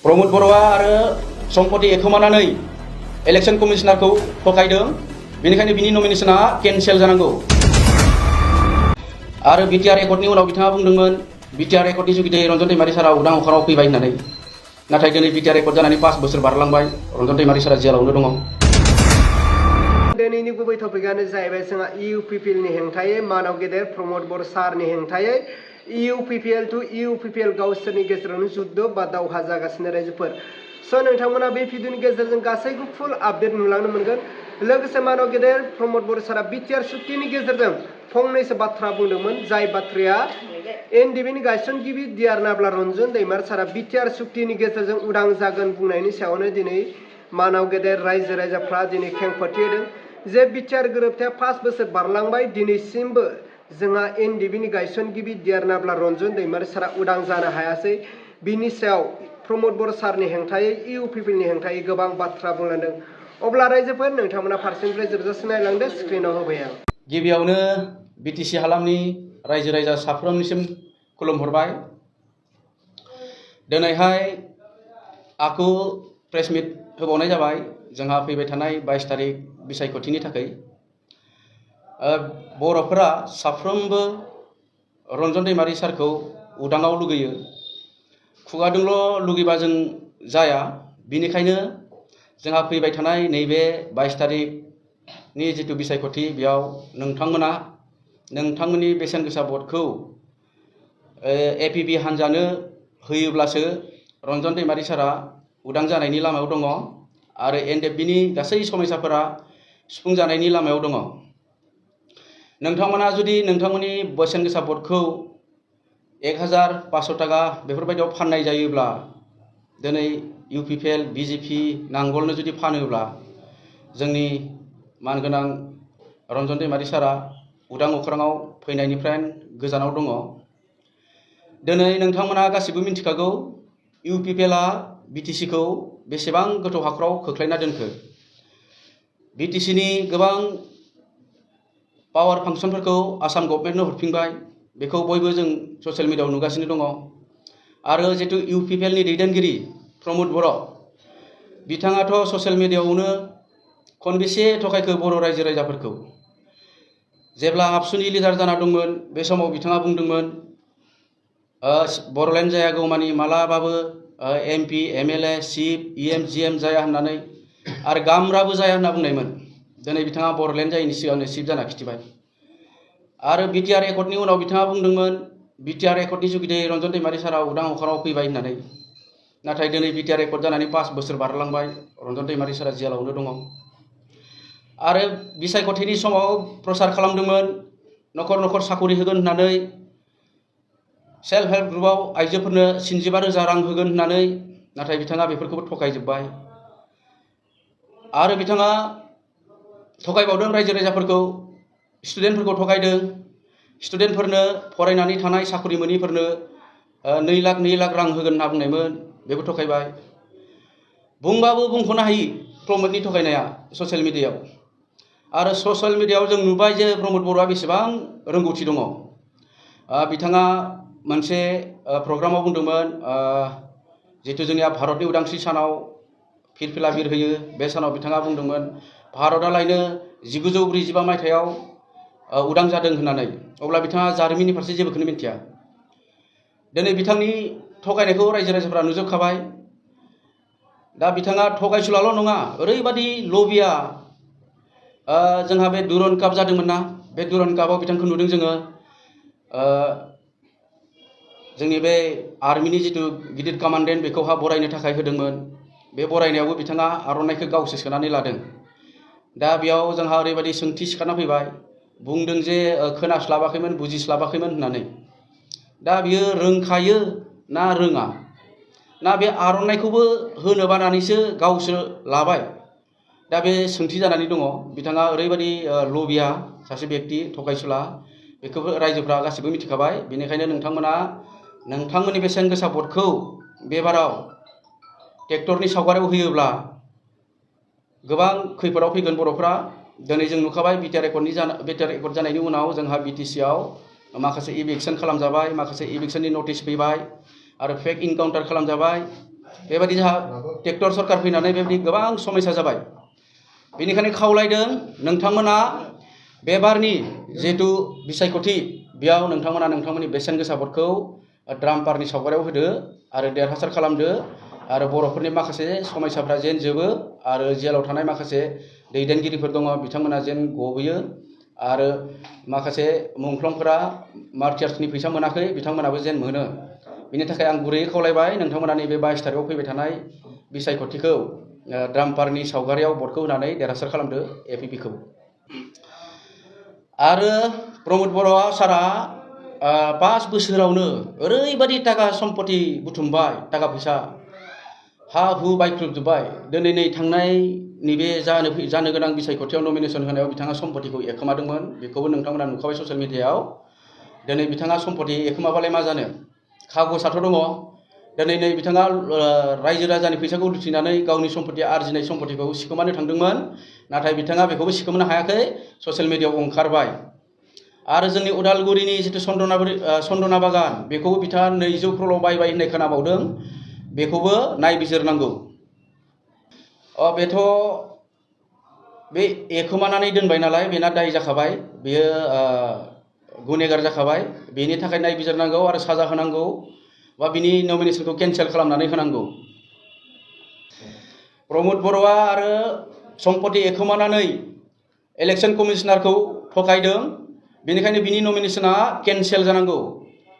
प्रमोद बर'आ आरो सम्पति एखोमानानै इलेक्शन कमिशनारखौ थगायदों, बेनिखायनो बिनि नमिनेशना केन्सेल जानांगौ। आरो बिटिआर एकर्डनि उनाव बिथाङा बुंदोंमोन बिटिआर एकर्डनि जुगिदे रन्जन दैमारि सारा उदां अख्राङाव फैबाय होननानै, नाथाय दिनै बिटिआर एकर्ड जानानै 5 बोसोर बारलांबाय, रन्जन दैमारि सारा जेलावनो दङ। दिनैनि गुबै टपिकआनो जाहैबाय जोंहा UPPL नि हेंथायै मानव गेदेर प्रमोद बर' सारनि हेंथायै UPPL टु UPPL गावसोरनि गेजेरावनो जुद्ध बा दावहा जागासिनो रायजोफोर। स' नोंथांमोना बे भिडिअनि गेजेरजों गासैबो फुल आपडेट नुलांनो मोनगोन। लोगोसे मानव गेदेर प्रमोद बर' सारा बिटिआर सुक्तिनि गेजेरजों फंनैसो बाथ्रा बुंदोंमोन, जाय बाथ्राया एनडिबिनि गायसनगिरि डिआर नाब्ला रन्जन दैमारि सारा बिटिआर सुक्तिनि गेजेरजों उदां जागोन बुंनायनि सायावनो दिनै मानव गेदेर रायजो राजाफ्रा दिनै खेंफोरथि होदों जे बिटिआर गोरोबथाया 5 बोसोर बारलांबाय, दिनैसिमबो जोंहा एनडिबिनि गायसनगिरि डिआर नाब्ला रन्जन दैमारि सारा उदां जानो हायासै। बिनि सायाव प्रमोद बर' सारनि हेंथायै UPPL नि हेंथायै गोबां बाथ्रा बुंलांदों। अब्ला रायजोफोर नोंथांमोना फारसेनिफ्राय जोबजासिम नायलांदो, स्क्रिनाव होबाय आं। गिबियावनो बिटिसि हालामनि रायजो राजा साफ्रोमनिसिम खुलुमहरबाय। दिनैहाय आखु प्रेस मिट होबावनाय जाबाय जोंहा फैबाय थानाय 22 तारिख बिसायख'थिनि थाखाय। बर'फोरा साफ्रोमबो रन्जन दैमारि सारखौ उदाङाव लुगैयो, खुगाजोंल' लुगैबा जों जाया, बिनिखायनो जोंहा फैबाय थानाय नैबे 22 तारिखनि जिथु बिसायख'थि बेयाव नोंथांमोना नोंथांमोननि बेसेन गोसा भटखौ APB हान्जानो होयोब्लासो रन्जन दैमारि सारा उदां जानायनि लामायाव दङ आरो एनडिबिनि गासै समयसाफोरा सुफुंजानायनि लामायाव दङ। नोंथांमोना जुदि नोंथांमोननि बेसेन गोसा भटखौ 1500 थाखा बेफोरबायदियाव फाननाय जायोब्ला, दिनै UPPL BJP नांगलनो जुदि फानोब्ला जोंनि मानगोनां रन्जन दैमारि सारा उदां अख्राङाव फैनायनिफ्राय गोजानाव दङ। दिनै नोंथांमोना गासिबो मिन्थिखागौ UPPLआ BTCखौ बेसेबां गोथौ हाखराव खोख्लैना दोनखो। BTCनि गोबां पावार फांसनफोरखौ आसाम गभर्नमेन्टनो हरफिनबाय, बेखौ बयबो जों ससियेल मिडियायाव नुगासिनो दङ। आरो जितु UPPLनि दैदेनगिरि प्रमोद बर', बिथाङाथ' ससियेल मिडियायावनो खनबेसे थगायखो बर' रायजो राजाफोरखौ। जेब्ला आबसुनि लिडार जाना दंमोन बे समाव बिथाङा बुंदोंमोन बर'लेण्ड जायागौ मानि मालाबाबो MP MLA chief EM GM जाया होननानै, आरो गामराबो जाया होनना बुंनायमोन। दिनै बिथाङा बर'लेण्ड जायैनि सिगांनो चिफ जाना खिथिबाय। आरो बिटिआर एकर्डनि उनाव बिथाङा बुंदोंमोन बिटिआर एकर्डनि जुगिदे रन्जन दैमारि सारा उदां अख्राङाव फैबाय होननानै, नाथाय दिनै बिटिआर एकर्ड जानानै 5 बोसोर बारलांबाय, रन्जन दैमारि सारा जेलावनो दङ। आरो बिसायख'थिनि समाव प्रसार खालामदोंमोन न'खर न'खर साखरि होगोन होननानै, सेल्फ हेल्प ग्रुपआव आइजोफोरनो 75,000 रां होगोन होननानै, नाथाय बिथाङा बेफोरखौबो थगायजोब्बाय। आरो बिथाङा थगायबावदों रायजो राजाफोरखौ, स्टुडेन्टफोरखौ थगायदों। स्टुडेन्टफोरनो फरायनानै थानाय साखरि मोनिफोरनो 2 लाख रां होगोन होनना बुंनायमोन, बेबो थगायबाय। बुंबाबो बुंख'नो हायि प्रमोदनि थगायनाया ससियेल मिडियायाव। आरो ससियेल मिडियायाव जों नुबाय जे प्रमोद बर'आ बेसेबां रोंगौथि दङ। बिथाङा मोनसे प्रग्रामाव बुंदोंमोन जितु जोंनिया भारतनि उदांस्रि सानाव फिरफिला बिर होयो, बे सानाव बिथाङा बुंदोंमोन भारतआलायनो 1945 मायथाइयाव उदां जादों होननानै। अब्ला बिथाङा जारिमिननि फारसे जेबोखौनो मिन्थिया। दिनै बिथांनि थगायनायखौ रायजो राजाफ्रा नुजोबखाबाय। दा बिथाङा थगायसुलाल' नङा, ओरैबादि लबिया। जोंहा बे दुरन काप जादोंमोन ना, बे दुरन कापआव बिथांखौ नुदों जोङो जोंनि बे आर्मिनि जितु गिदिर कमान्डेन्ट बेखौहा बरायनो थाखाय होदोंमोन। बे बरायनायावबो बिथाङा आर'नाइखौ गावसो सोनानै लादों। दा बेयाव जोंहा ओरैबायदि सोंथि सिखारना फैबाय, बुंदों जे खोनास्लाबाखैमोन बुजिस्लाबाखैमोन होननानै। दा बियो रोंखायो ना रोङा, ना बे आर'नाइखौबो होनो बानानैसो गावसो लाबाय? दा बे सोंथि जानानै दङ। बिथाङा ओरैबायदि लबिया सासे बेक्ति, थगायसुला, बेखौबो रायजोफ्रा गासिबो मिथिखाबाय। बेनिखायनो नोंथांमोना नोंथांमोननि बेसेन गोसा भटखौ बेबाराव ट्रेक्टरनि सावगारियाव होयोब्ला गोबां खैफोदाव फैगोन बर'फ्रा। दिनै जों नुखाबाय बिटिआर एकर्ड जानायनि उनाव जोंहा BTCआव माखासे इभिक्सन खालामजाबाय, माखासे इभिक्सननि नटिस फैबाय, आरो फेक इनकाउन्टार खालामजाबाय। बेबायदि जोंहा ट्रेक्टर सरकार फैनानै बेबायदि गोबां समस्या जाबाय। बेनिखायनो खावलायदों नोंथांमोना बे बारनि जिहेतु बिसायख'थि बेयाव नोंथांमोना नोंथांमोननि बेसेन गोसा भटखौ ड्राम्पारनि सावगारियाव होदो आरो देरहासार खालामदो आरो बर'फोरनि माखासे समस्याफ्रा जेन जोबो आरो जेलाव थानाय माखासे दैदेनगिरिफोर दङ बिथांमोना जेन गबोयो आरो माखासे मुंख्लंफोरा मार्टियार्सनि फैसा मोनाखै बिथांमोनाबो जेन मोनो। बिनि थाखाय आं गुरैयै खावलायबाय नोंथांमोना नैबे 22 तारिखआव फैबाय थानाय बिसायख'थिखौ ड्राम्पारनि सावगारियाव भटखौ होनानै देरहासार खालामदो एपिपिखौ। आरो प्रमद बर' सारा 5 बोसोरावनो ओरैबायदि थाखा सम्पति बुथुमबाय, थाखा फैसा हा हु बायख्रुबजोब्बाय। दिनै नै थांनाय नैबे जानो गोनां बिसायख'थियाव नमिनेसन होनायाव बिथाङा सम्पतिखौ एखोमादोंमोन, बेखौबो नोंथांमोना नुखाबाय ससियेल मिडियायाव। दिनै बिथाङा सम्पति एखोमाबालाय मा जानो, खागजआथ' दङ। दिनै नै बिथाङा रायजो राजानि फैसाखौ लुथिनानै गावनि सम्पति आरजिनाय सम्पतिखौ सिखोमानो थांदोंमोन, नाथाय बिथाङा बेखौबो सिखोमानो हायाखै, ससियेल मिडियायाव ओंखारबाय। आरो जोंनि उदालगुरिनि जितु चन्दना बागान बेखौबो बिथाङा 200 क्र'रल' बायबाय होननाय खोनाबावदों, बेखौबो नायबिजिरनांगौ। बेथ' बे एखोमानानै दोनबाय नालाय बेना दाय जाखाबाय, बेयो गुनेगार जाखाबाय। बेनि थाखाय नायबिजिरनांगौ आरो साजा होनांगौ बा बिनि नमिनेसनखौ केन्सेल खालामनानै होनांगौ। प्रमद बर'आ आरो सम्पति एखोमानानै इलेक्सन कमिसनारखौ थगायदों, बेनिखायनो बिनि नमिनेसना केन्सेल जानांगौ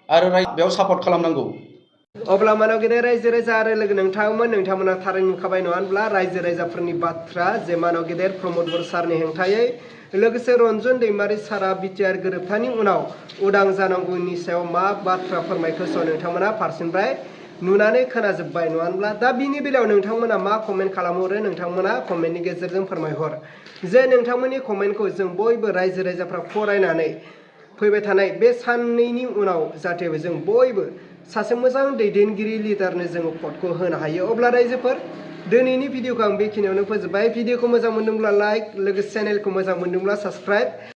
आरो बेयाव सापर्ट खालामनांगौ। अब्ला मानाव गेदेर रायजो राजा आरो लोगो नोंथांमोना थारैनो नुखाबाय नङा होनब्ला रायजो राजाफोरनि बाथ्रा जे मानाव गेदेर प्रमद बर' सारनि हेंथायै लोगोसे रन्जन दैमारि सारा बिटिआर गोरोबथानि उनाव उदां जानांगौनि सायाव मा बाथ्रा फोरमायखो नोंथांमोना फारसेनिफ्राय नुनानै खोनाजोब्बाय नङा होनब्ला। दा बिनि बेलायाव नोंथांमोना मा कमेन्ट खालामहरो नोंथांमोना कमेन्टनि गेजेरजों फोरमायहर। जे नोंथांमोननि कमेन्टखौ जों बयबो रायजो राजाफ्रा फरायनानै फैबाय थानाय बे साननैनि उनाव जाहाथे जों बयबो सासे मोजां दैदेनगिरि लिडारनो जोङो भटखौ होनो हायो। अब्ला रायजोफोर दिनैनि भिडिअखौ आं बेखिनियावनो फोजोबबाय। भिडिअखौ मोजां मोनदोंब्ला लाइक, लोगोसे चेनेलखौ मोजां मोनदोंब्ला साबस्क्राइब